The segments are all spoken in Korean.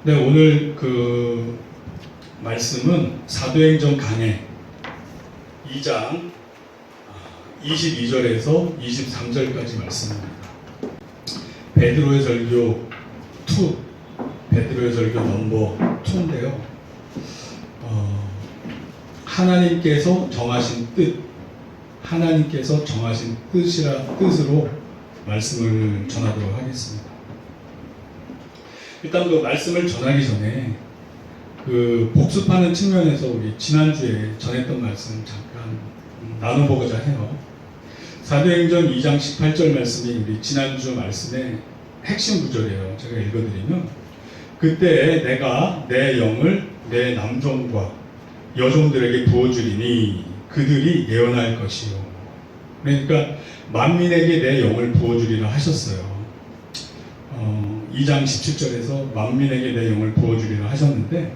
네, 오늘 그 말씀은 사도행전 강해 2장 22절에서 23절까지 말씀입니다. 베드로의 절교 2, 베드로의 절교 넘버 2인데요. 하나님께서 정하신 뜻으로 말씀을 전하도록 하겠습니다. 일단 그 말씀을 전하기 전에 그 복습하는 측면에서 우리 지난주에 전했던 말씀 잠깐 나눠보고자 해요. 사도행전 2장 18절 말씀이 우리 지난주 말씀의 핵심 구절이에요. 제가 읽어드리면, 그때 내가 내 영을 내 남종과 여종들에게 부어주리니 그들이 예언할 것이요. 그러니까 만민에게 내 영을 부어주리라 하셨어요. 2장 17절에서 만민에게 내 영을 부어주리라 하셨는데,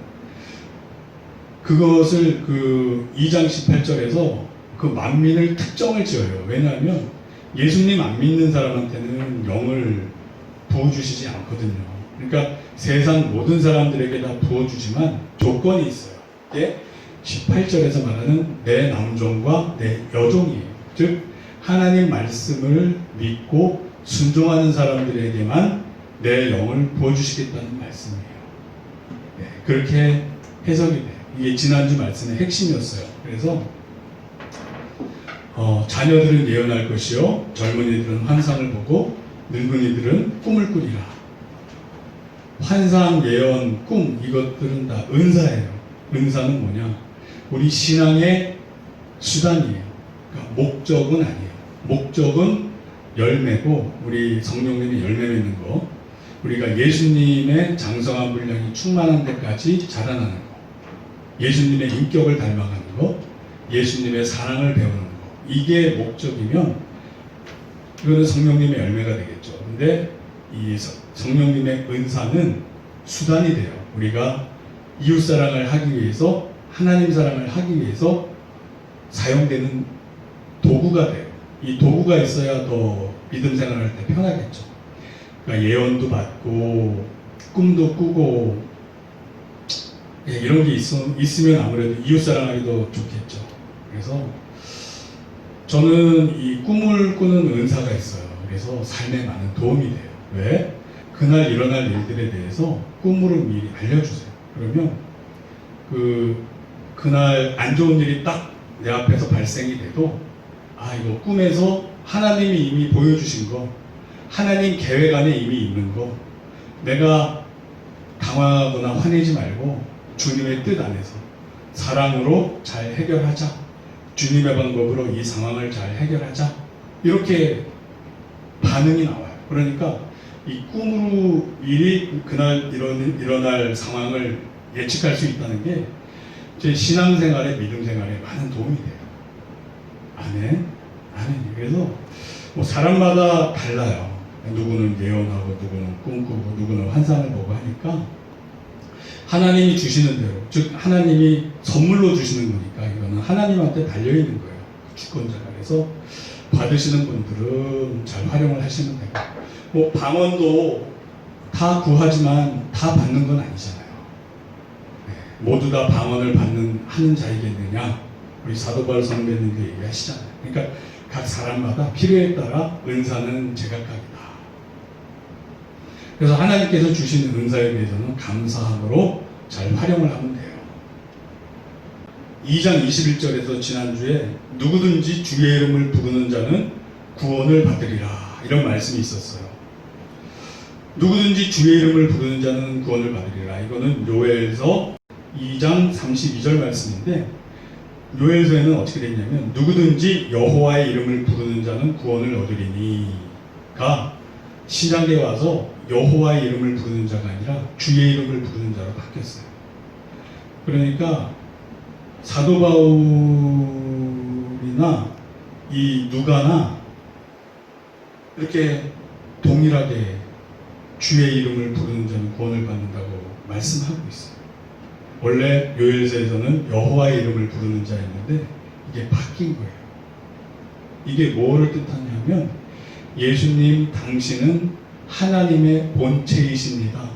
그것을 그 2장 18절에서 그 만민을 특정을 지어요. 왜냐하면 예수님 안 믿는 사람한테는 영을 부어주시지 않거든요. 그러니까 세상 모든 사람들에게 다 부어주지만 조건이 있어요. 이게 18절에서 말하는 내 남종과 내 여종이에요. 즉 하나님 말씀을 믿고 순종하는 사람들에게만 내 영을 부어주시겠다는 말씀이에요. 네, 그렇게 해석이 돼요. 이게 지난주 말씀의 핵심이었어요. 그래서 자녀들은 예언할 것이요, 젊은이들은 환상을 보고 늙은이들은 꿈을 꾸리라. 환상, 예언, 꿈, 이것들은 다 은사예요. 은사는 뭐냐? 우리 신앙의 수단이에요. 그러니까 목적은 아니에요. 목적은 열매고, 우리 성령님이 열매 맺는 거, 우리가 예수님의 장성한 분량이 충만한 데까지 자라나는 거, 예수님의 인격을 닮아가는 거, 예수님의 사랑을 배우는 거, 이게 목적이면 이거는 성령님의 열매가 되겠죠. 근데 이 성령님의 은사는 수단이 돼요. 우리가 이웃 사랑을 하기 위해서, 하나님 사랑을 하기 위해서 사용되는 도구가 돼요. 이 도구가 있어야 더 믿음 생활할 때 편하겠죠. 그러니까 예언도 받고 꿈도 꾸고, 이런 게 있으면 아무래도 이웃 사랑하기도 좋겠죠. 그래서 저는 이 꿈을 꾸는 은사가 있어요. 그래서 삶에 많은 도움이 돼요. 왜? 그날 일어날 일들에 대해서 꿈으로 미리 알려주세요. 그러면 그날 안 좋은 일이 딱 내 앞에서 발생이 돼도, 이거 꿈에서 하나님이 이미 보여주신 거, 하나님 계획 안에 이미 있는 거, 내가 당황하거나 화내지 말고 주님의 뜻 안에서 사랑으로 잘 해결하자, 주님의 방법으로 이 상황을 잘 해결하자, 이렇게 반응이 나와요. 그러니까 이 꿈으로 미리 그날 일어날 상황을 예측할 수 있다는 게 제 신앙생활에, 믿음생활에 많은 도움이 돼요. 아멘. 그래서 뭐 사람마다 달라요. 누구는 예언하고, 누구는 꿈꾸고, 누구는 환상을 보고 하니까, 하나님이 주시는 대로, 즉 하나님이 선물로 주시는 거니까 이거는 하나님한테 달려있는 거예요. 주권자가. 그래서 받으시는 분들은 잘 활용을 하시면 되고, 뭐 방언도 다 구하지만 다 받는 건 아니잖아요. 모두 다 방언을 하는 자이겠느냐, 우리 사도 바울 선배님도 얘기하시잖아요. 그러니까 각 사람마다 필요에 따라 은사는 제각각이다. 그래서 하나님께서 주시는 은사에 대해서는 감사함으로 잘 활용을 하면 돼요. 2장 21절에서 지난주에 누구든지 주의 이름을 부르는 자는 구원을 받으리라, 이런 말씀이 있었어요. 누구든지 주의 이름을 부르는 자는 구원을 받으리라. 이거는 요엘서 2장 32절 말씀인데, 요엘서에는 어떻게 되냐면 누구든지 여호와의 이름을 부르는 자는 구원을 얻으리니가 신약에 와서 여호와의 이름을 부르는 자가 아니라 주의 이름을 부르는 자로 바뀌었어요. 그러니까 사도 바울이나 이 누가나 이렇게 동일하게 주의 이름을 부르는 자는 구원을 받는다고 말씀하고 있어요. 원래 요엘서에서는 여호와의 이름을 부르는 자였는데 이게 바뀐 거예요. 이게 뭐를 뜻하냐면, 예수님 당신은 하나님의 본체이십니다.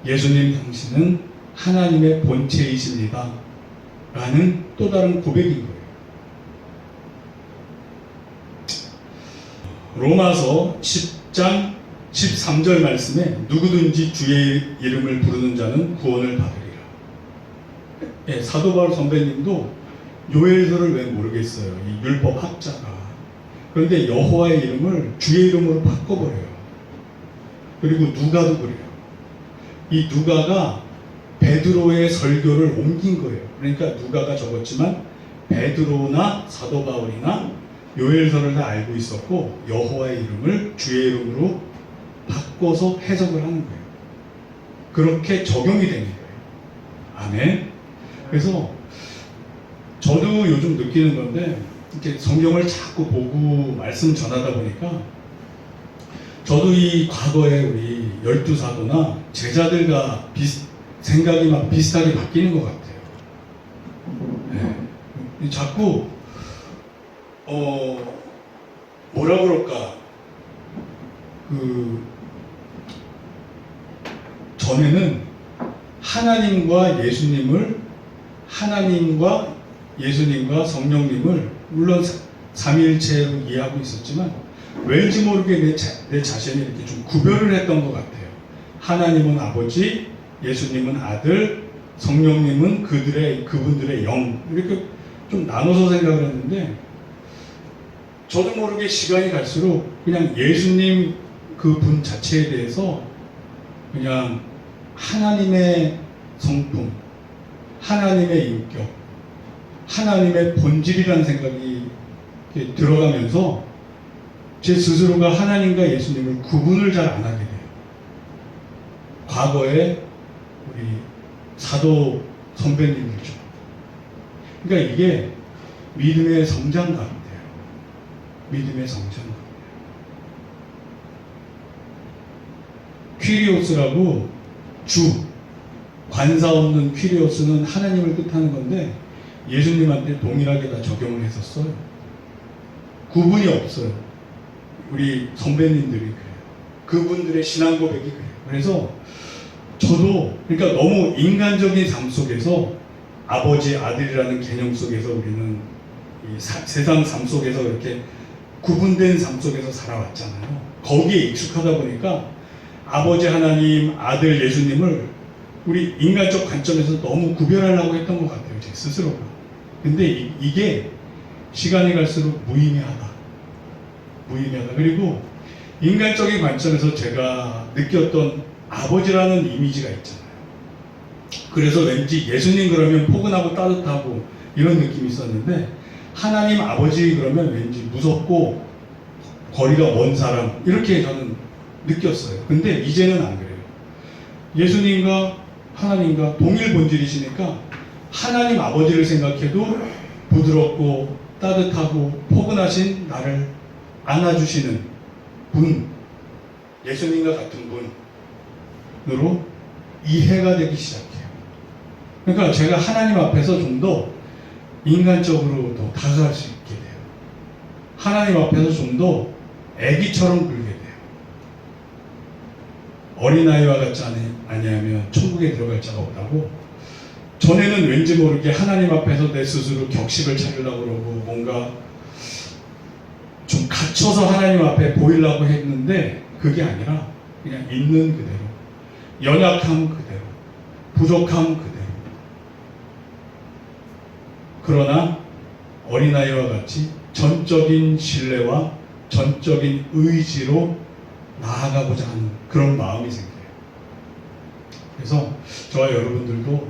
예수님 당신은 하나님의 본체이십니다. 라는 또 다른 고백인 거예요. 로마서 10장 13절 말씀에 누구든지 주의 이름을 부르는 자는 구원을 받으리라. 예, 사도 바울 선배님도 요엘서를 왜 모르겠어요. 이 율법 학자가. 그런데 여호와의 이름을 주의 이름으로 바꿔버려요. 그리고 누가도 그래요. 이 누가가 베드로의 설교를 옮긴 거예요. 그러니까 누가가 적었지만 베드로나 사도 바울이나 요엘서를 다 알고 있었고 여호와의 이름을 주의 이름으로 바꿔서 해석을 하는 거예요. 그렇게 적용이 되는 거예요. 아멘. 그래서 저도 요즘 느끼는 건데 이렇게 성경을 자꾸 보고 말씀 전하다 보니까 저도 이 과거에 우리 12사도나 제자들과 생각이 막 비슷하게 바뀌는 것 같아요. 네. 자꾸 뭐라 그럴까, 전에는 하나님과 예수님과 성령님을 물론 삼위일체로 이해하고 있었지만 왠지 모르게 내 자신이 이렇게 좀 구별을 했던 것 같아요. 하나님은 아버지, 예수님은 아들, 성령님은 그분들의 영, 이렇게 좀 나눠서 생각을 했는데 저도 모르게 시간이 갈수록 그냥 예수님 그 분 자체에 대해서 그냥 하나님의 성품, 하나님의 인격, 하나님의 본질이라는 생각이 들어가면서 제 스스로가 하나님과 예수님을 구분을 잘 안 하게 돼요. 과거에 우리 사도 선배님들죠. 그러니까 이게 믿음의 성장 같아요. 믿음의 성장 같아요. 퀴리오스라고 관사 없는 퀴리오스는 하나님을 뜻하는 건데 예수님한테 동일하게 다 적용을 했었어요. 구분이 없어요. 우리 선배님들이 그래요. 그분들의 신앙 고백이 그래요. 그래서 저도 그러니까 너무 인간적인 삶 속에서 아버지, 아들이라는 개념 속에서 우리는 이 세상 삶 속에서 이렇게 구분된 삶 속에서 살아왔잖아요. 거기에 익숙하다 보니까 아버지 하나님, 아들 예수님을 우리 인간적 관점에서 너무 구별하려고 했던 것 같아요. 제 스스로가. 근데 이게 시간이 갈수록 무의미하다. 그리고 인간적인 관점에서 제가 느꼈던 아버지라는 이미지가 있잖아요. 그래서 왠지 예수님 그러면 포근하고 따뜻하고 이런 느낌이 있었는데 하나님 아버지 그러면 왠지 무섭고 거리가 먼 사람 이렇게 저는 느꼈어요. 근데 이제는 안 그래요. 예수님과 하나님과 동일 본질이시니까 하나님 아버지를 생각해도 부드럽고 따뜻하고 포근하신 나를 안아주시는 분, 예수님과 같은 분으로 이해가 되기 시작해요. 그러니까 제가 하나님 앞에서 좀 더 인간적으로 더 다가갈 수 있게 돼요. 하나님 앞에서 좀 더 애기처럼 굴게 돼요. 어린아이와 같지 아니하면 천국에 들어갈 자가 없다고. 전에는 왠지 모르게 하나님 앞에서 내 스스로 격식을 차리려고 그러고 뭔가 좀 갖춰서 하나님 앞에 보이려고 했는데 그게 아니라 그냥 있는 그대로, 연약함 그대로, 부족함 그대로. 그러나 어린아이와 같이 전적인 신뢰와 전적인 의지로 나아가고자 하는 그런 마음이 생겨요. 그래서 저와 여러분들도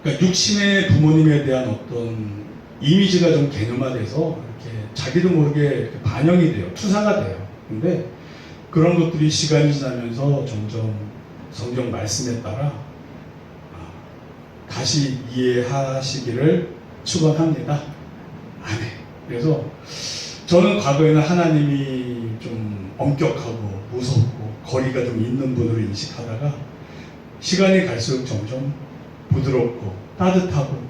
그러니까 육신의 부모님에 대한 어떤 이미지가 좀 개념화돼서 이렇게 자기도 모르게 이렇게 반영이 돼요. 투사가 돼요. 근데 그런 것들이 시간이 지나면서 점점 성경 말씀에 따라 다시 이해하시기를 축원합니다. 아멘. 그래서 저는 과거에는 하나님이 좀 엄격하고 무섭고 거리가 좀 있는 분으로 인식하다가 시간이 갈수록 점점 부드럽고 따뜻하고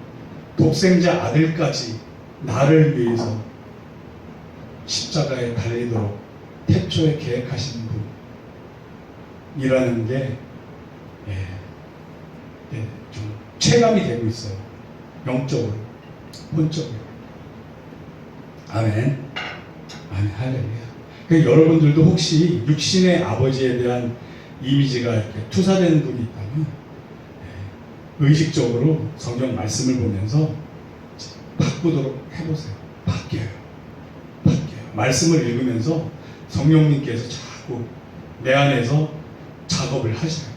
독생자 아들까지 나를 위해서 십자가에 달리도록 태초에 계획하신 분이라는 게 좀 체감이 되고 있어요. 영적으로, 본적으로. 아멘. 아멘. 할렐루야. 그러니까 여러분들도 혹시 육신의 아버지에 대한 이미지가 이렇게 투사되는 분이 있다면 의식적으로 성경 말씀을 보면서 바꾸도록 해보세요. 바뀌어요. 말씀을 읽으면서 성령님께서 자꾸 내 안에서 작업을 하셔요.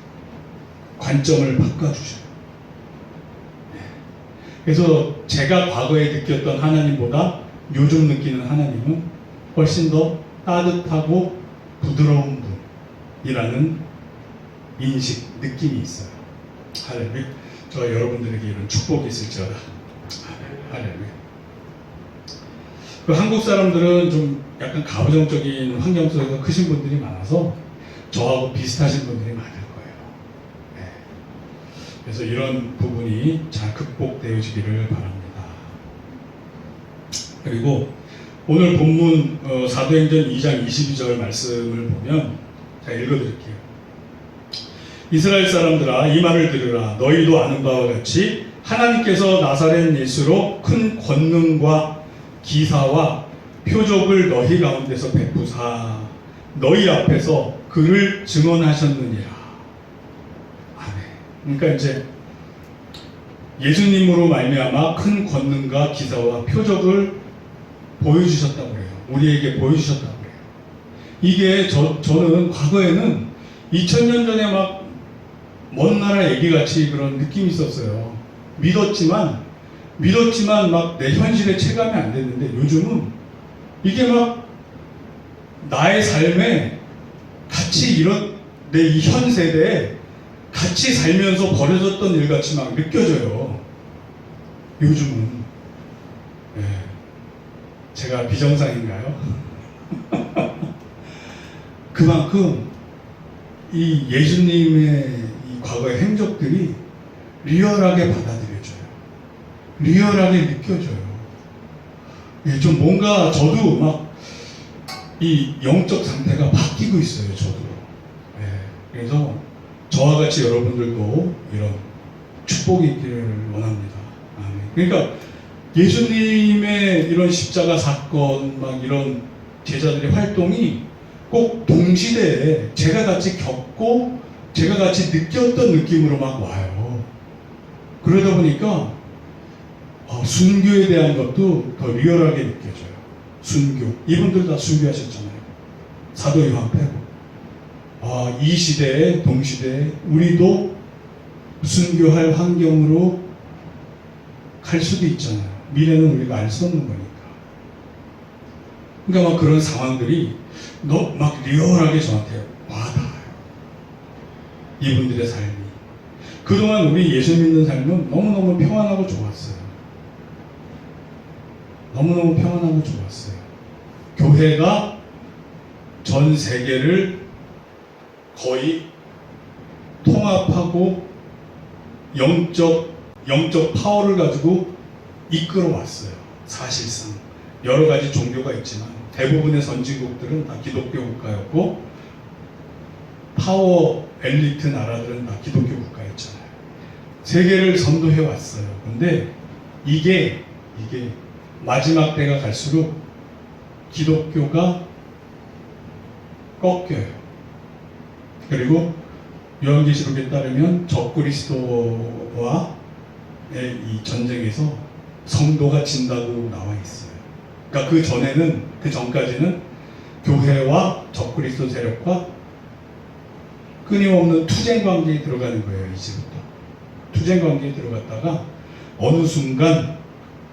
관점을 바꿔주셔요. 그래서 제가 과거에 느꼈던 하나님보다 요즘 느끼는 하나님은 훨씬 더 따뜻하고 부드러운 분이라는 인식, 느낌이 있어요. 할렐루야. 저 여러분들에게 이런 축복이 있을지어다. 할렐루야. 그 한국 사람들은 좀 약간 가부장적인 환경 속에서 크신 분들이 많아서 저하고 비슷하신 분들이 많을 거예요. 그래서 이런 부분이 잘 극복되어지기를 바랍니다. 그리고 오늘 본문 사도행전 2장 22절 말씀을 보면 제가 읽어드릴게요. 이스라엘 사람들아 이 말을 들으라. 너희도 아는 바와 같이 하나님께서 나사렛 예수로 큰 권능과 기사와 표적을 너희 가운데서 베푸사 너희 앞에서 그를 증언하셨느니라. 아멘. 그러니까 이제 예수님으로 말미암아 큰 권능과 기사와 표적을 보여주셨다고 그래요. 우리에게 보여주셨다고 그래요. 이게 저는 과거에는 2000년 전에 막 먼 나라 얘기같이 그런 느낌이 있었어요. 믿었지만 막 내 현실에 체감이 안 됐는데 요즘은 이게 막 나의 삶에 같이 이런 내 이 현 세대에 같이 살면서 벌어졌던 일같이 막 느껴져요. 요즘은. 제가 비정상인가요? 그만큼 이 예수님의 이 과거의 행적들이 리얼하게 받아들여져요. 리얼하게 느껴져요. 좀 뭔가 저도 막 이 영적 상태가 바뀌고 있어요. 저도. 그래서 저와 같이 여러분들도 이런 축복이 있기를 원합니다. 그러니까 예수님의 이런 십자가 사건, 막 이런 제자들의 활동이 꼭 동시대에 제가 같이 겪고 제가 같이 느꼈던 느낌으로 막 와요. 그러다 보니까 순교에 대한 것도 더 리얼하게 느껴져요. 순교. 이분들 다 순교하셨잖아요. 사도 요한 빼고. 이 시대에, 동시대에 우리도 순교할 환경으로 갈 수도 있잖아요. 미래는 우리가 알 수 없는 거니까. 그러니까 막 그런 상황들이 막 리얼하게 저한테 와닿아요. 이분들의 삶이. 그동안 우리 예수 믿는 삶은 너무너무 평안하고 좋았어요. 너무너무 평안하고 좋았어요. 교회가 전 세계를 거의 통합하고 영적 파워를 가지고 이끌어왔어요. 사실상 여러 가지 종교가 있지만 대부분의 선진국들은 다 기독교 국가였고 파워 엘리트 나라들은 다 기독교 국가였잖아요. 세계를 선도해 왔어요. 근데 이게 마지막 때가 갈수록 기독교가 꺾여요. 그리고 요한계시록에 따르면 적그리스도와의 이 전쟁에서 성도가 진다고 나와 있어요. 그러니까 그 전까지는 교회와 적그리스도 세력과 끊임없는 투쟁 관계에 들어가는 거예요. 이제부터 투쟁 관계에 들어갔다가 어느 순간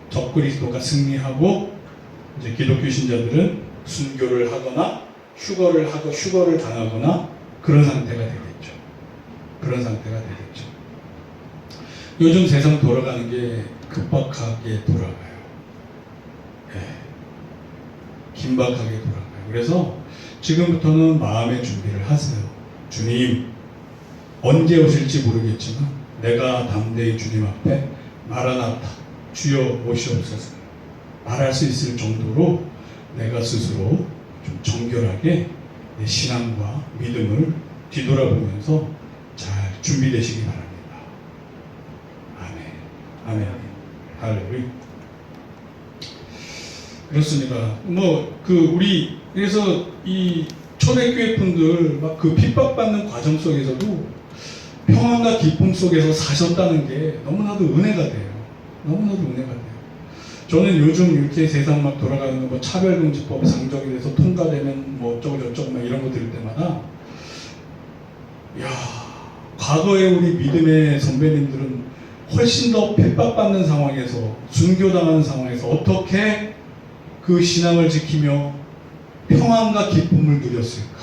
적그리스도가 승리하고 이제 기독교 신자들은 순교를 하거나 휴거를 당하거나 그런 상태가 되겠죠. 그런 상태가 되겠죠. 요즘 세상 돌아가는 게 급박하게 돌아가요. 긴박하게 돌아가요. 그래서 지금부터는 마음의 준비를 하세요. 주님, 언제 오실지 모르겠지만 내가 담대히 주님 앞에 마라나타, 주여 오시옵소서 말할 수 있을 정도로 내가 스스로 좀 정결하게 내 신앙과 믿음을 뒤돌아보면서 잘 준비되시기 바랍니다. 아멘. 아멘. 할렐루야. 그렇습니다. 그래서 이 초대교회 분들 막 그 핍박받는 과정 속에서도 평안과 기쁨 속에서 사셨다는 게 너무나도 은혜가 돼요. 너무나도 은혜가 돼요. 저는 요즘 이렇게 세상 막 돌아가는 뭐 차별금지법 상정이 돼서 통과되면 뭐 어쩌고저쩌고 막 이런 거 들을 때마다 과거에 우리 믿음의 선배님들은 훨씬 더 핍박받는 상황에서 순교당하는 상황에서 어떻게 그 신앙을 지키며 평안과 기쁨을 누렸을까?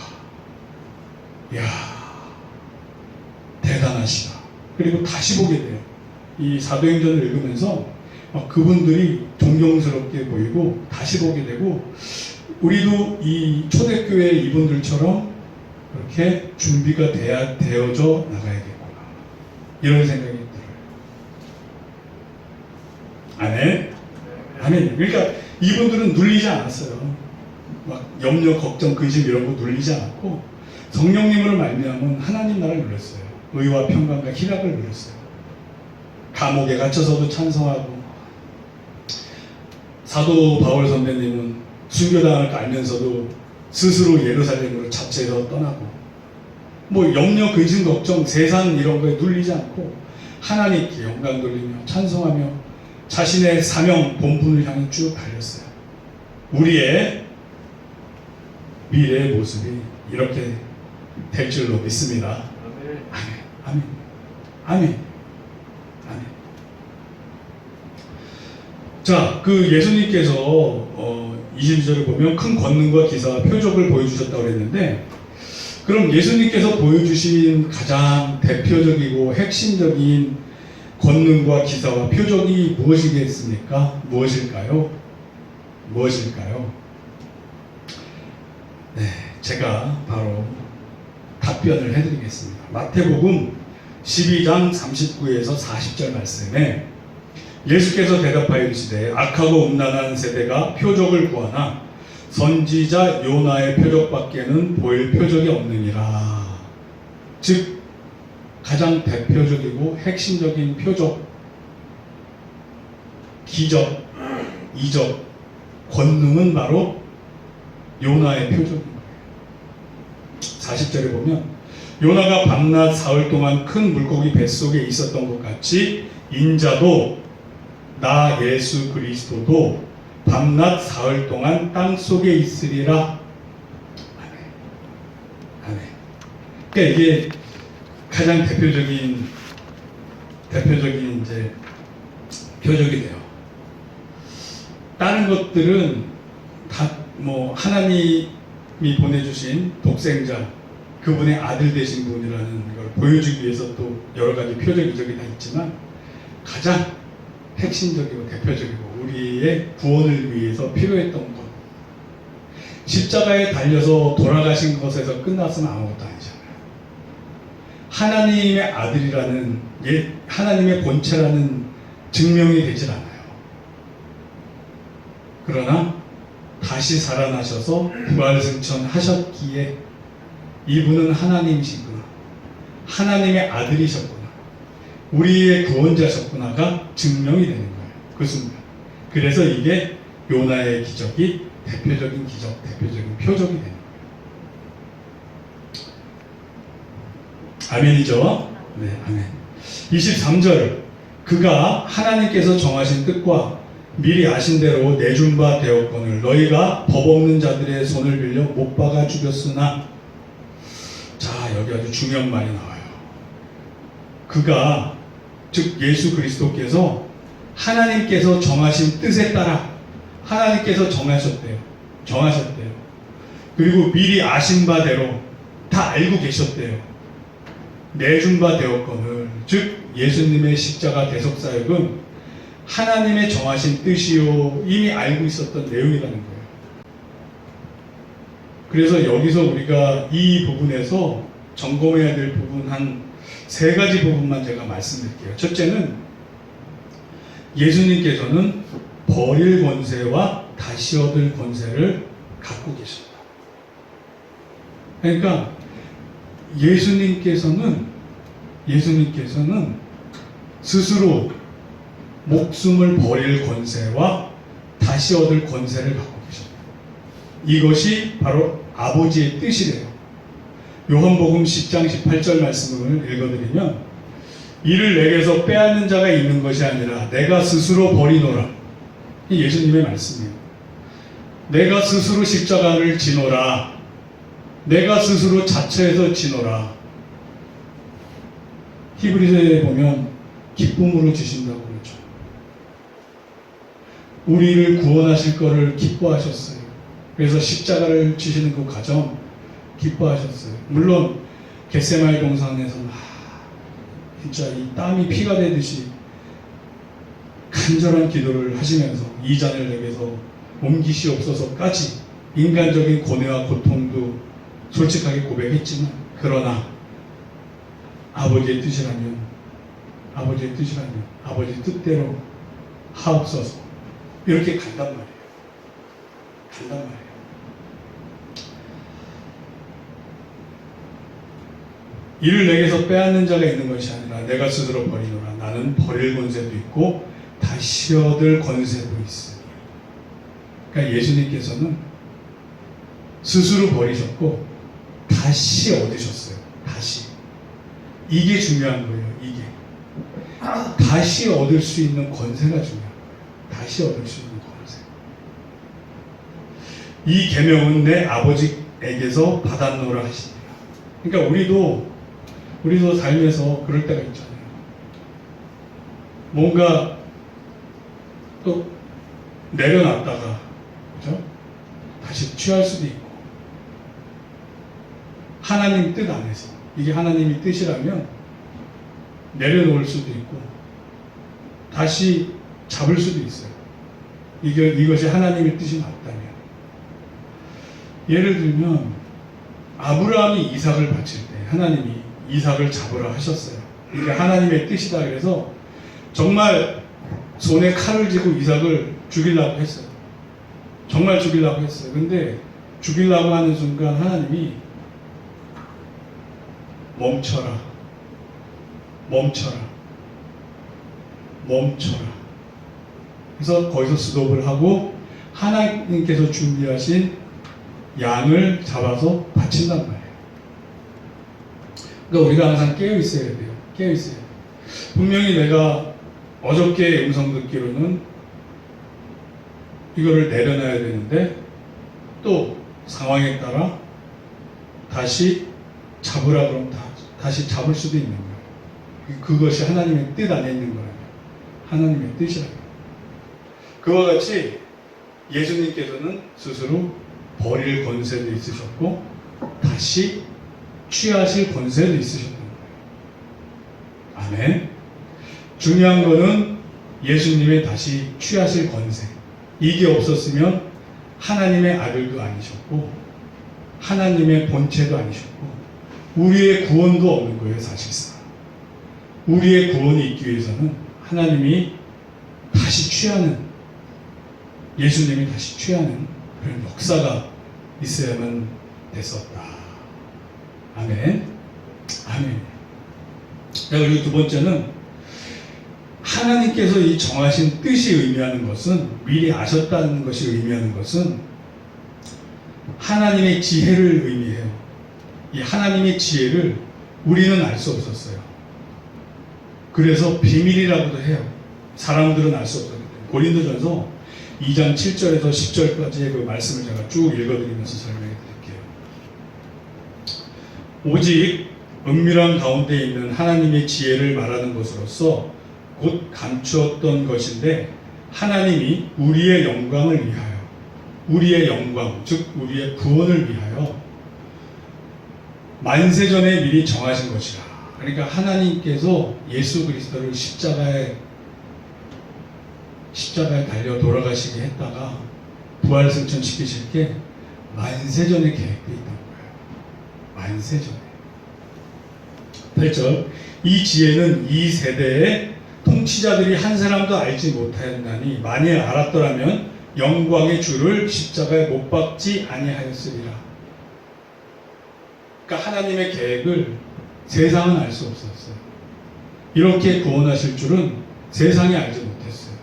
대단하시다. 그리고 다시 보게 돼요. 이 사도행전을 읽으면서 그분들이 존경스럽게 보이고 다시 보게 되고 우리도 이 초대교회 이분들처럼 그렇게 준비가 되어져 나가야겠구나. 이런 생각이 들어요. 아멘? 아멘. 그러니까 이분들은 눌리지 않았어요. 막 염려, 걱정, 근심 이런 거 눌리지 않았고 성령님으로 말미암은 하나님 나라를 누렸어요. 의와 평강과 희락을 누렸어요. 감옥에 갇혀서도 찬송하고 사도 바울 선배님은 순교당할 거 알면서도 스스로 예루살렘으로 자체해서 떠나고 뭐 염려, 근심, 걱정, 세상 이런 거에 눌리지 않고 하나님께 영광 돌리며 찬송하며 자신의 사명, 본분을 향해 쭉 달렸어요. 우리의 미래의 모습이 이렇게 될 줄로 믿습니다. 아멘. 아멘. 아멘. 아멘. 자, 그 예수님께서 22절을 보면 큰 권능과 기사와 표적을 보여주셨다고 그랬는데 그럼 예수님께서 보여주신 가장 대표적이고 핵심적인 권능과 기사와 표적이 무엇이겠습니까? 무엇일까요? 네, 제가 바로 답변을 해드리겠습니다. 마태복음 12장 39에서 40절 말씀에 예수께서 대답하여 이르시되 악하고 음란한 세대가 표적을 구하나 선지자 요나의 표적밖에는 보일 표적이 없느니라. 즉 가장 대표적이고 핵심적인 표적, 기적, 이적, 권능은 바로 요나의 표적인 거예요. 40절에 보면 요나가 밤낮 사흘 동안 큰 물고기 뱃속에 있었던 것 같이 인자도 나 예수 그리스도도 밤낮 사흘 동안 땅속에 있으리라. 아멘. 그러니까 이게 가장 대표적인 이제 표적이 돼요. 다른 것들은 다 뭐 하나님이 보내주신 독생자, 그분의 아들 되신 분이라는 걸 보여주기 위해서 또 여러 가지 표적 이적이 다 있지만 가장 핵심적이고 대표적이고 우리의 구원을 위해서 필요했던 것, 십자가에 달려서 돌아가신 것에서 끝났으면 아무것도 아니잖아요. 하나님의 아들이라는 하나님의 본체라는 증명이 되질 않아요. 그러나 다시 살아나셔서 부활승천하셨기에 이분은 하나님이시구나, 하나님의 아들이셨구나, 우리의 구원자셨구나가 증명이 되는 거예요. 그 순간. 그래서 이게 요나의 기적이 대표적인 기적, 대표적인 표적이 되는 거예요. 아멘이죠? 네, 아멘. 23절 그가 하나님께서 정하신 뜻과 미리 아신 대로 내준 바 되었거늘 너희가 법 없는 자들의 손을 빌려 못 박아 죽였으나. 자, 여기 아주 중요한 말이 나와요. 그가, 즉 예수 그리스도께서 하나님께서 정하신 뜻에 따라 하나님께서 정하셨대요. 그리고 미리 아신 바대로 다 알고 계셨대요. 내준 바 되었거늘, 즉 예수님의 십자가 대속 사역은 하나님의 정하신 뜻이요 이미 알고 있었던 내용이라는 거예요. 그래서 여기서 우리가 이 부분에서 점검해야 될 부분 한 3가지 부분만 제가 말씀드릴게요. 첫째는 예수님께서는 버릴 권세와 다시 얻을 권세를 갖고 계십니다. 그러니까 예수님께서는 예수님께서는 스스로 목숨을 버릴 권세와 다시 얻을 권세를 갖고 계십니다. 이것이 바로 아버지의 뜻이래요. 요한복음 10장 18절 말씀을 읽어드리면, 이를 내게서 빼앗는 자가 있는 것이 아니라 내가 스스로 버리노라. 이 예수님의 말씀이에요. 내가 스스로 십자가를 지노라. 내가 스스로 자처해서 지노라. 히브리서에 보면 기쁨으로 주신다고 그러죠. 우리를 구원하실 거를 기뻐하셨어요. 그래서 십자가를 지시는 그 과정 기뻐하셨어요. 물론 겟세마네 동산에서 진짜 이 땀이 피가 되듯이 간절한 기도를 하시면서 이 잔을 내게서 옮기시옵소서까지 인간적인 고뇌와 고통도 솔직하게 고백했지만, 그러나 아버지의 뜻이라면 아버지 뜻대로 하옵소서, 이렇게 간단 말이에요. 이를 내게서 빼앗는 자가 있는 것이 아니라 내가 스스로 버리노라. 나는 버릴 권세도 있고 다시 얻을 권세도 있으니. 그러니까 예수님께서는 스스로 버리셨고 다시 얻으셨어요. 다시. 이게 중요한 거예요. 이게. 다시 얻을 수 있는 권세가 중요해요. 다시 얻을 수 있는 권세. 이 계명은 내 아버지에게서 받았노라 하시니라. 그러니까 우리도 살면서 그럴 때가 있잖아요. 뭔가 또 내려놨다가, 그죠? 다시 취할 수도 있고, 하나님 뜻 안에서, 이게 하나님의 뜻이라면 내려놓을 수도 있고 다시 잡을 수도 있어요. 이것이 하나님의 뜻이 맞다면. 예를 들면 아브라함이 이삭을 바칠 때 하나님이 이삭을 잡으라 하셨어요. 이게 하나님의 뜻이다 그래서 정말 손에 칼을 쥐고 이삭을 죽이려고 했어요. 정말 죽이려고 했어요. 근데 죽이려고 하는 순간 하나님이 멈춰라. 그래서 거기서 스톱을 하고 하나님께서 준비하신 양을 잡아서 바친단 말이에요. 그러니까 우리가 항상 깨어 있어야 돼요. 분명히 내가 어저께 음성 듣기로는 이거를 내려놔야 되는데 또 상황에 따라 다시 잡으라 그러면 다시 잡을 수도 있는 거예요. 그것이 하나님의 뜻 안에 있는 거예요. 하나님의 뜻이라고. 그와 같이 예수님께서는 스스로 버릴 권세도 있으셨고 다시 취하실 권세도 있으셨던 거예요. 아멘. 중요한 거는 예수님의 다시 취하실 권세. 이게 없었으면 하나님의 아들도 아니셨고 하나님의 본체도 아니셨고 우리의 구원도 없는 거예요. 사실상 우리의 구원이 있기 위해서는 하나님이 다시 취하는, 예수님이 다시 취하는 그런 역사가 있어야만 됐었다. 아멘. 그리고 두 번째는 하나님께서 이 정하신 뜻이 의미하는 것은, 미리 아셨다는 것이 의미하는 것은 하나님의 지혜를 의미해요. 이 하나님의 지혜를 우리는 알 수 없었어요. 그래서 비밀이라고도 해요. 사람들은 알 수 없었기 때문에. 고린도전서 2장 7절에서 10절까지의 그 말씀을 제가 쭉 읽어드리면서 설명해 드릴게요. 오직 은밀한 가운데 있는 하나님의 지혜를 말하는 것으로서 곧 감추었던 것인데 하나님이 우리의 영광을 위하여, 우리의 영광, 즉 우리의 구원을 위하여 만세전에 미리 정하신 것이라. 그러니까 하나님께서 예수 그리스도를 십자가에 달려 돌아가시게 했다가 부활승천시키실 게 만세전에 계획되어 있다는 거예요. 만세전에. 8절. 이 지혜는 이 세대의 통치자들이 한 사람도 알지 못하였나니 만일 알았더라면 영광의 주를 십자가에 못 박지 아니하였으리라. 그러니까 하나님의 계획을 세상은 알 수 없었어요. 이렇게 구원하실 줄은 세상이 알지 못했어요.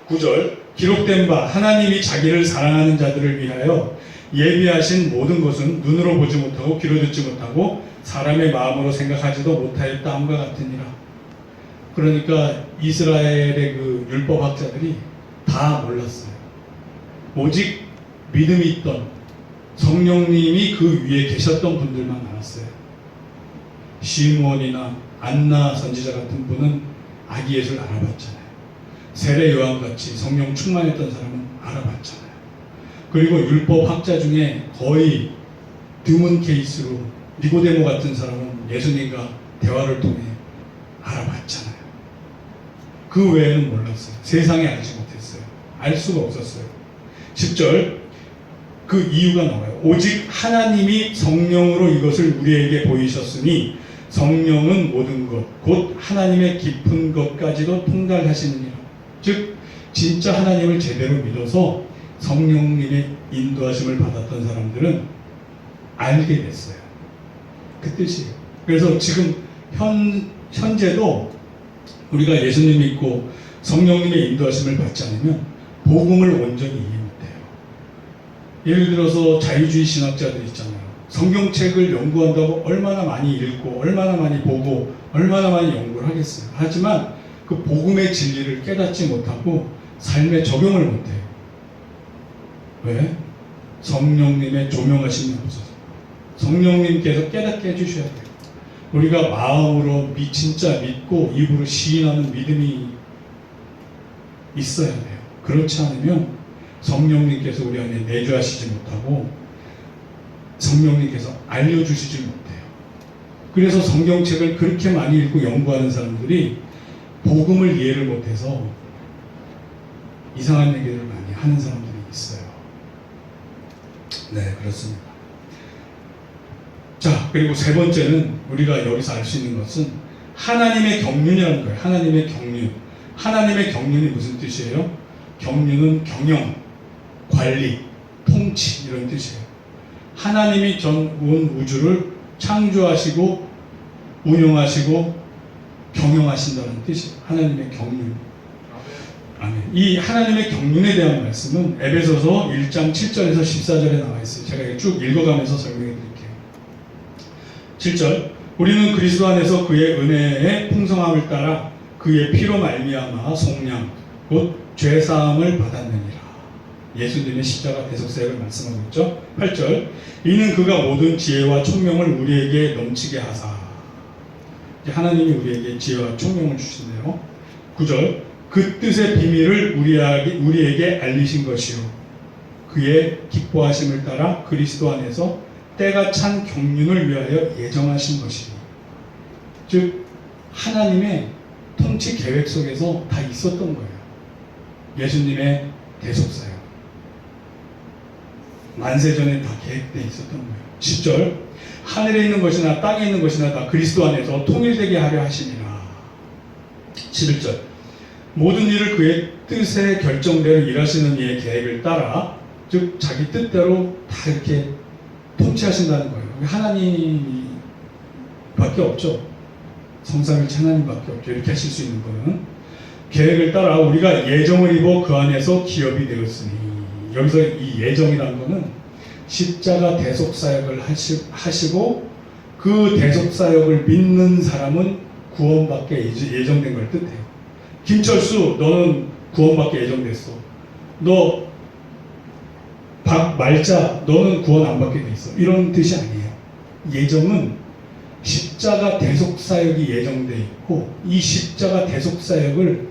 9절 기록된 바 하나님이 자기를 사랑하는 자들을 위하여 예비하신 모든 것은 눈으로 보지 못하고 귀로 듣지 못하고 사람의 마음으로 생각하지도 못하였다 함과 같으니라. 그러니까 이스라엘의 그 율법학자들이 다 몰랐어요. 오직 믿음이 있던 성령님이 그 위에 계셨던 분들만 알았어요. 시므온이나 안나 선지자 같은 분은 아기 예수를 알아봤잖아요. 세례 요한같이 성령 충만했던 사람은 알아봤잖아요. 그리고 율법학자 중에 거의 드문 케이스로 니고데모 같은 사람은 예수님과 대화를 통해 알아봤잖아요. 그 외에는 몰랐어요. 세상에 알지 못했어요. 알 수가 없었어요. 10절 그 이유가 나와요. 오직 하나님이 성령으로 이것을 우리에게 보이셨으니 성령은 모든 것 곧 하나님의 깊은 것까지도 통달하시느니라. 즉 진짜 하나님을 제대로 믿어서 성령님의 인도하심을 받았던 사람들은 알게 됐어요. 그 뜻이에요. 그래서 지금 현재도 우리가 예수님 믿고 성령님의 인도하심을 받지 않으면 복음을 온전히 이해 못해요. 예를 들어서 자유주의 신학자들 있잖아요. 성경책을 연구한다고 얼마나 많이 읽고 얼마나 많이 보고 얼마나 많이 연구를 하겠어요. 하지만 그 복음의 진리를 깨닫지 못하고 삶에 적용을 못해요. 왜? 성령님의 조명하심이 없어서. 성령님께서 깨닫게 해주셔야 돼요. 우리가 마음으로 진짜 믿고 입으로 시인하는 믿음이 있어야 돼요. 그렇지 않으면 성령님께서 우리 안에 내주하시지 못하고 성령님께서 알려주시지 못해요. 그래서 성경책을 그렇게 많이 읽고 연구하는 사람들이 복음을 이해를 못해서 이상한 얘기를 많이 하는 사람들이 있어요. 네, 그렇습니다. 자, 그리고 세 번째는 우리가 여기서 알 수 있는 것은 하나님의 경륜이라는 거예요. 하나님의 경륜. 하나님의 경륜이 무슨 뜻이에요? 경륜은 경영, 관리, 통치 이런 뜻이에요. 하나님이 전 온 우주를 창조하시고 운영하시고 경영하신다는 뜻이에요. 하나님의 경륜. 아멘. 이 하나님의 경륜에 대한 말씀은 에베소서 1장 7절에서 14절에 나와 있어요. 제가 쭉 읽어가면서 설명해 드릴게요. 7절 우리는 그리스도 안에서 그의 은혜의 풍성함을 따라 그의 피로 말미암아 속량 곧 죄사함을 받았느니라. 예수님의 십자가 대속사역을 말씀하고 있죠. 8절 이는 그가 모든 지혜와 총명을 우리에게 넘치게 하사. 하나님이 우리에게 지혜와 총명을 주시네요. 9절 그 뜻의 비밀을 우리에게 알리신 것이요 그의 기뻐하심을 따라 그리스도 안에서 때가 찬 경륜을 위하여 예정하신 것이니. 즉 하나님의 통치 계획 속에서 다 있었던 거예요. 예수님의 대속사역 만세전에 다 계획되어 있었던 거예요. 10절 하늘에 있는 것이나 땅에 있는 것이나 다 그리스도 안에서 통일되게 하려 하시니라. 11절 모든 일을 그의 뜻의 결정대로 일하시는 이의 계획을 따라 즉 자기 뜻대로 다 이렇게 통치하신다는 거예요. 하나님이 밖에 없죠. 성삼일체 하나님밖에 없죠. 이렇게 하실 수 있는 분은 계획을 따라 우리가 예정을 입어 그 안에서 기업이 되었으니. 여기서 이 예정이라는 거는 십자가 대속사역을 하시고 그 대속사역을 믿는 사람은 구원받게 예정된 걸 뜻해요. 김철수 너는 구원받게 예정됐어. 너 박말자 너는 구원 안 받게 돼 있어. 이런 뜻이 아니에요. 예정은 십자가 대속사역이 예정돼 있고 이 십자가 대속사역을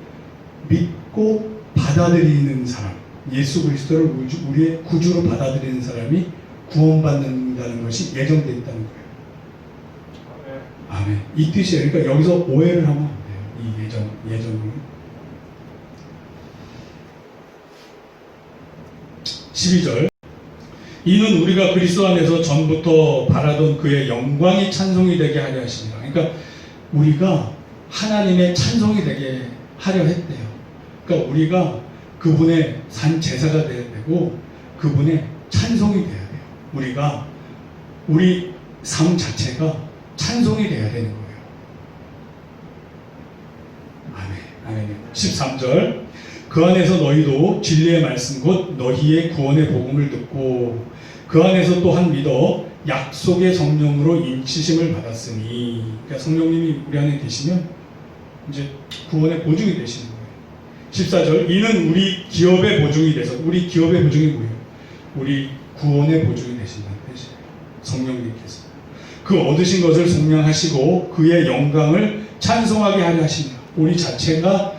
믿고 받아들이는 사람, 예수 그리스도를 우리의 구주로 받아들이는 사람이 구원받는다는 것이 예정돼 있다는 거예요. 아멘. 이 뜻이에요. 그러니까 여기서 오해를 하면 안 돼요. 이 예정을. 12절 이는 우리가 그리스도 안에서 전부터 바라던 그의 영광이 찬송이 되게 하려 하십니다. 그러니까 우리가 하나님의 찬송이 되게 하려 했대요. 그러니까 우리가 그분의 산 제사가 되어야 되고 그분의 찬송이 되어야 돼요. 우리 삶 자체가 찬송이 되어야 되는 거예요. 13절. 그 안에서 너희도 진리의 말씀 곧 너희의 구원의 복음을 듣고 그 안에서 또한 믿어 약속의 성령으로 인치심을 받았으니. 그러니까 성령님이 우리 안에 계시면 이제 구원의 보증이 되시는 거예요. 14절. 이는 우리 기업의 보증이 돼서, 우리 기업의 보증이 뭐예요? 우리 구원의 보증이 되신다는 뜻이에요. 성령님께서 그 얻으신 것을 성령하시고 그의 영광을 찬송하게 하려 하시니라. 우리 자체가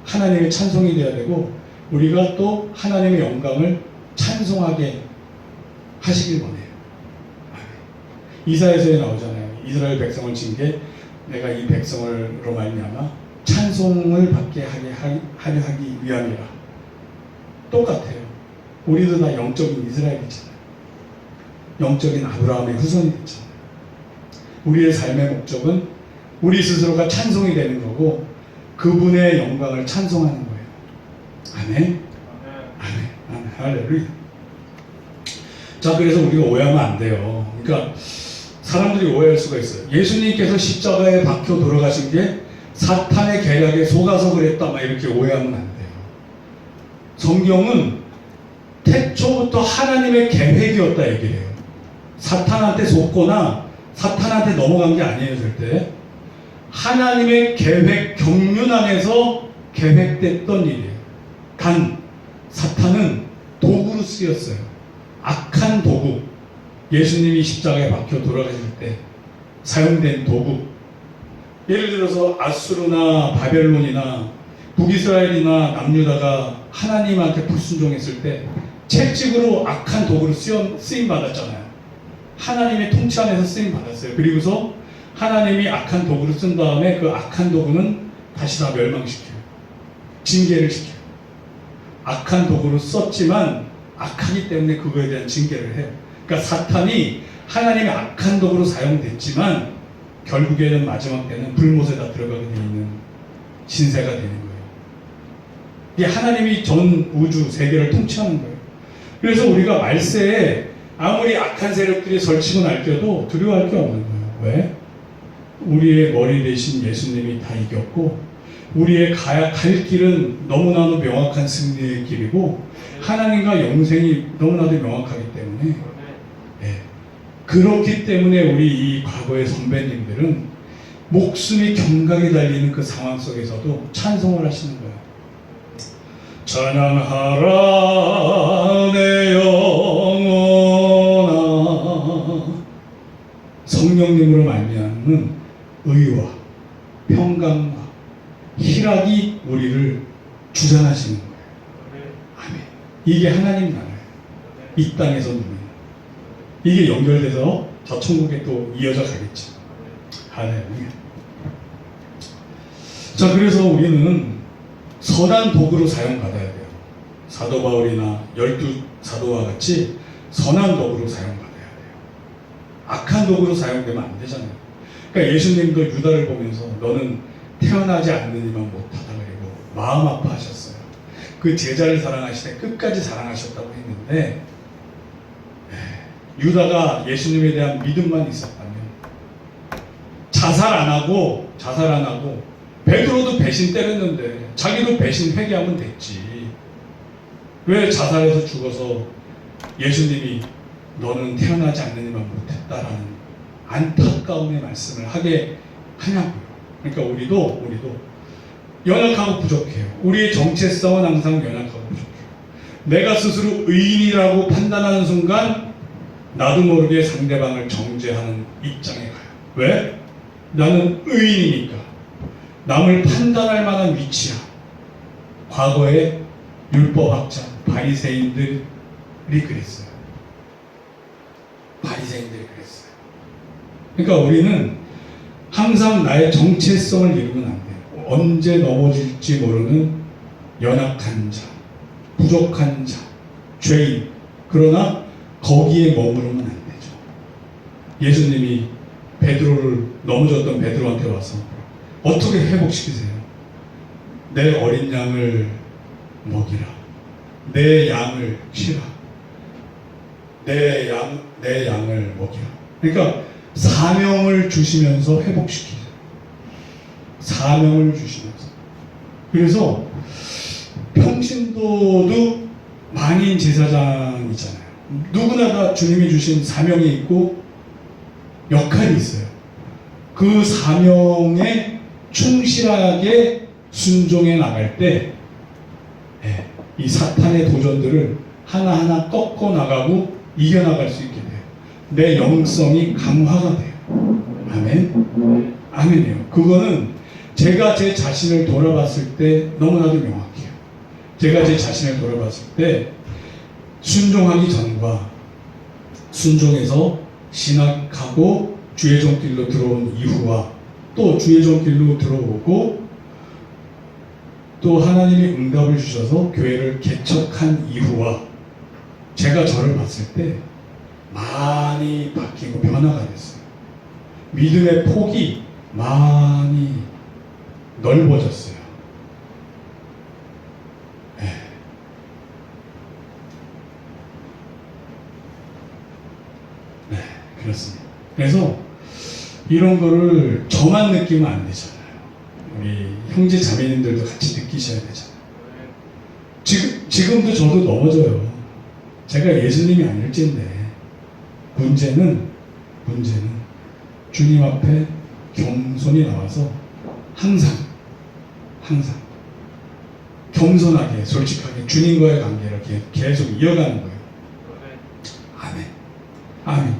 하나님의 찬송이 되어야 되고 우리가 또 하나님의 영광을 찬송하게 하시길 원해요. 이사야서에 나오잖아요. 이스라엘 백성을 진 게 내가 이 백성으로 말미암아 찬송을 받게 하려 하기 위함이라. 똑같아요. 우리도 다 영적인 이스라엘이잖아요. 영적인 아브라함의 후손이 됐잖아요. 우리의 삶의 목적은 우리 스스로가 찬송이 되는 거고 그분의 영광을 찬송하는 거예요. 아멘. 아멘. 할렐루야. 자, 그래서 우리가 오해하면 안 돼요. 그러니까 사람들이 오해할 수가 있어요. 예수님께서 십자가에 박혀 돌아가신 게 사탄의 계략에 속아서 그랬다, 막 이렇게 오해하면 안 돼요. 성경은 태초부터 하나님의 계획이었다 얘기를 해요. 사탄한테 속거나 사탄한테 넘어간 게 아니에요, 절대. 하나님의 계획 경륜 안에서 계획됐던 일이에요. 단 사탄은 도구로 쓰였어요. 악한 도구. 예수님이 십자가에 박혀 돌아가실 때 사용된 도구. 예를 들어서 아수르나 바벨론이나 북이스라엘이나 남유다가 하나님한테 불순종했을 때 채찍으로 악한 도구로 쓰임 받았잖아요. 하나님의 통치 안에서 쓰임 받았어요. 그리고서 하나님이 악한 도구를 쓴 다음에 그 악한 도구는 다시 다 멸망시켜요. 징계를 시켜요. 악한 도구를 썼지만 악하기 때문에 그거에 대한 징계를 해요. 그러니까 사탄이 하나님의 악한 도구로 사용됐지만 결국에는 마지막 때는 불못에다 들어가게 되어 있는 신세가 되는 거예요. 이게 하나님이 전 우주 세계를 통치하는 거예요. 그래서 우리가 말세에 아무리 악한 세력들이 설치고 날뛰어도 두려워할 게 없는 거예요. 왜? 우리의 머리 대신 예수님이 다 이겼고 우리의 갈 길은 너무나도 명확한 승리의 길이고 하나님과 영생이 너무나도 명확하기 때문에 그렇기 때문에 우리 이 과거의 선배님들은 목숨이 경각이 달리는 그 상황 속에서도 찬송을 하시는 거예요. 찬양하라 내 영혼아. 성령님으로 말미암은 의와 평강과 희락이 우리를 주장하시는 거예요. 아멘. 이게 하나님 나라예요. 이 땅에서 누리는. 이게 연결돼서 저 천국에 또 이어져 가겠죠. 할렐루야. 자, 그래서 우리는 선한 도구로 사용받아야 돼요. 사도 바울이나 12사도와 같이 선한 도구로 사용받아야 돼요. 악한 도구로 사용되면 안 되잖아요. 그러니까 예수님도 유다를 보면서 너는 태어나지 않느니만 못하다 그리고 마음 아파하셨어요. 그 제자를 사랑하시되 끝까지 사랑하셨다고 했는데 유다가 예수님에 대한 믿음만 있었다면 자살 안 하고 베드로도 배신 때렸는데 자기도 배신 회개하면 됐지. 왜 자살해서 죽어서 예수님이 너는 태어나지 않느니만 못했다라는 안타까움의 말씀을 하게 하냐고요. 그러니까 우리도 연약하고 부족해요. 우리의 정체성은 항상 연약하고 부족해요. 내가 스스로 의인이라고 판단하는 순간 나도 모르게 상대방을 정죄하는 입장에 가요. 왜? 나는 의인이니까. 남을 판단할 만한 위치야. 과거에 율법학자 바리새인들이 그랬어요. 그러니까 우리는 항상 나의 정체성을 잃으면 안 돼요. 언제 넘어질지 모르는 연약한 자, 부족한 자, 죄인. 그러나 거기에 머무르면 안 되죠. 예수님이 넘어졌던 베드로한테 와서 어떻게 회복시키세요? 내 어린 양을 먹이라. 내 양을 치라. 내 양을 먹이라. 그러니까 사명을 주시면서 회복시키세요. 사명을 주시면서. 그래서 평신도도 만인 제사장이잖아요. 누구나 다 주님이 주신 사명이 있고 역할이 있어요. 그 사명에 충실하게 순종해 나갈 때 이 사탄의 도전들을 하나하나 꺾어 나가고 이겨나갈 수 있게 돼요. 내 영성이 강화가 돼요. 아멘? 아멘이에요. 그거는 제가 제 자신을 돌아봤을 때 너무나도 명확해요. 제가 제 자신을 돌아봤을 때 순종하기 전과 순종해서 신학하고 주의 종길로 들어온 이후와 또 주의 종길로 들어오고 또 하나님이 응답을 주셔서 교회를 개척한 이후와 제가 저를 봤을 때 많이 바뀌고 변화가 됐어요. 믿음의 폭이 많이 넓어졌어요. 네, 그렇습니다. 그래서 이런 거를 저만 느끼면 안 되잖아요. 우리 형제 자매님들도 같이 느끼셔야 되잖아요. 지금도 저도 넘어져요. 제가 예수님이 아닐진데 문제는 주님 앞에 겸손히 나와서 항상 겸손하게 솔직하게 주님과의 관계를 계속 이어가는 거예요. 아멘.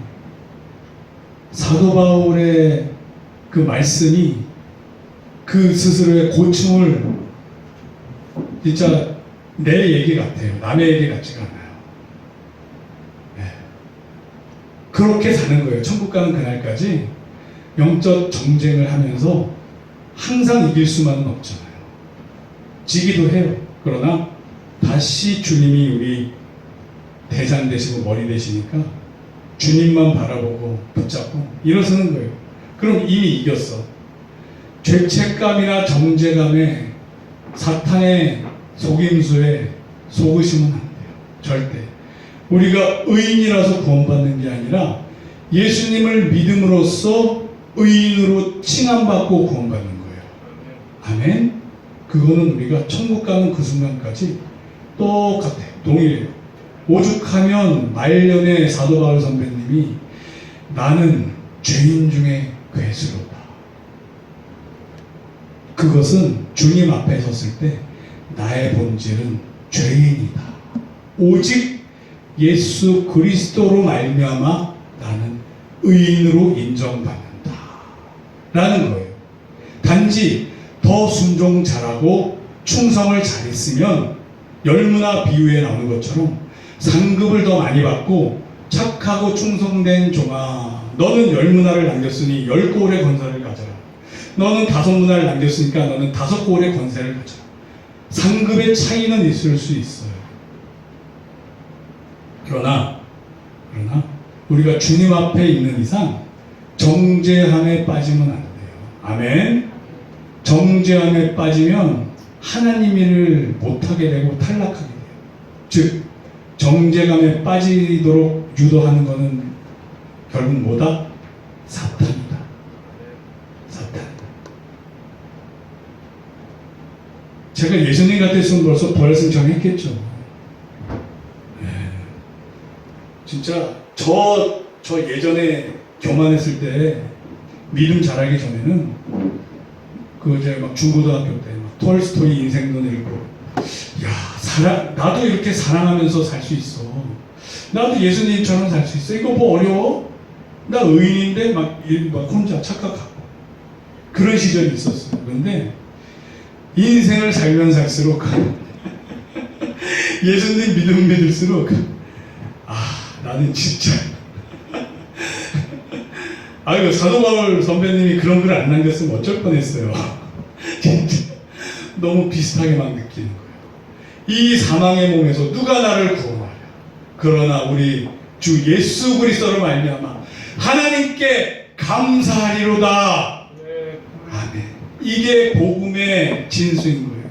사도 바울의 그 말씀이 그 스스로의 고충을 진짜 내 얘기 같아요. 남의 얘기 같지가 않아요. 그렇게 사는 거예요. 천국 가는 그날까지 영적 정쟁을 하면서 항상 이길 수만은 없잖아요. 지기도 해요. 그러나 다시 주님이 우리 대장 되시고 머리 되시니까 주님만 바라보고 붙잡고 일어서는 거예요. 그럼 이미 이겼어. 죄책감이나 정죄감에 사탄의 속임수에 속으시면 안 돼요. 절대. 우리가 의인이라서 구원받는 게 아니라 예수님을 믿음으로써 의인으로 칭함받고 구원받는 거예요. 아멘. 그거는 우리가 천국 가는 그 순간까지 똑같아요. 동일해요. 오죽하면 말년에 사도 바울 선배님이 나는 죄인 중에 괴수로다. 그것은 주님 앞에 섰을 때 나의 본질은 죄인이다. 오직 예수 그리스도로 말미암아 나는 의인으로 인정받는다. 라는 거예요. 단지 더 순종 잘하고 충성을 잘했으면 열무나 비유에 나오는 것처럼 상급을 더 많이 받고 착하고 충성된 종아 너는 열무나를 남겼으니 10골의 권세를 가져라. 너는 5문화를 남겼으니까 너는 5골의 권세를 가져라. 상급의 차이는 있을 수 있어요. 그러나 우리가 주님 앞에 있는 이상 정죄함에 빠지면 안 돼요. 아멘. 정죄함에 빠지면 하나님 일을 못하게 되고 탈락하게 돼요. 즉 정죄감에 빠지도록 유도하는 것은 결국 뭐다? 사탄이다. 사탄. 제가 예수님 같았으면 벌써 부활승천했겠죠. 네. 진짜 저 예전에 교만했을 때 믿음 잘하기 전에는 그 이제 막 중고등학교 때 막 톨스토이 인생론 읽고 나도 이렇게 사랑하면서 살 수 있어. 나도 예수님처럼 살 수 있어. 이거 뭐 어려워? 나 의인인데 막 혼자 착각하고 그런 시절이 있었어요. 그런데 인생을 살면 살수록 예수님 믿을수록 나는 진짜 아이고 사도 바울 선배님이 그런 글 안 남겼으면 어쩔 뻔했어요. 진짜 너무 비슷하게 막 느끼는 거예요. 이 사망의 몸에서 누가 나를 구원하랴. 그러나 우리 주 예수 그리스도로 말미암아 하나님께 감사하리로다. 아멘. 이게 복음의 진수인 거예요.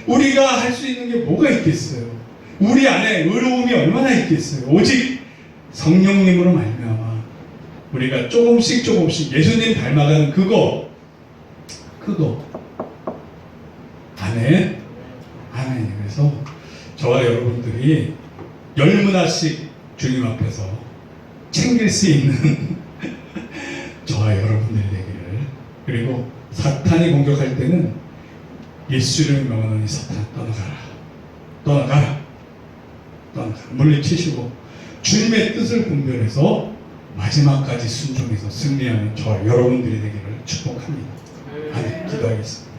우리가 할 수 있는 게 뭐가 있겠어요? 우리 안에 의로움이 얼마나 있겠어요? 오직 성령님으로 말미암아 우리가 조금씩 예수님 닮아가는 그거 아멘. 아멘. 아멘. 그래서 저와 여러분들이 10문화씩 주님 앞에서 챙길 수 있는 저와 여러분들이 되기를. 그리고 사탄이 공격할 때는 예수 이름을 명하노니 사탄아 떠나가라. 떠나가라. 떠나가라. 물리치시고 주님의 뜻을 분별해서 마지막까지 순종해서 승리하는 저와 여러분들이 되기를 축복합니다. 아멘. 기도하겠습니다.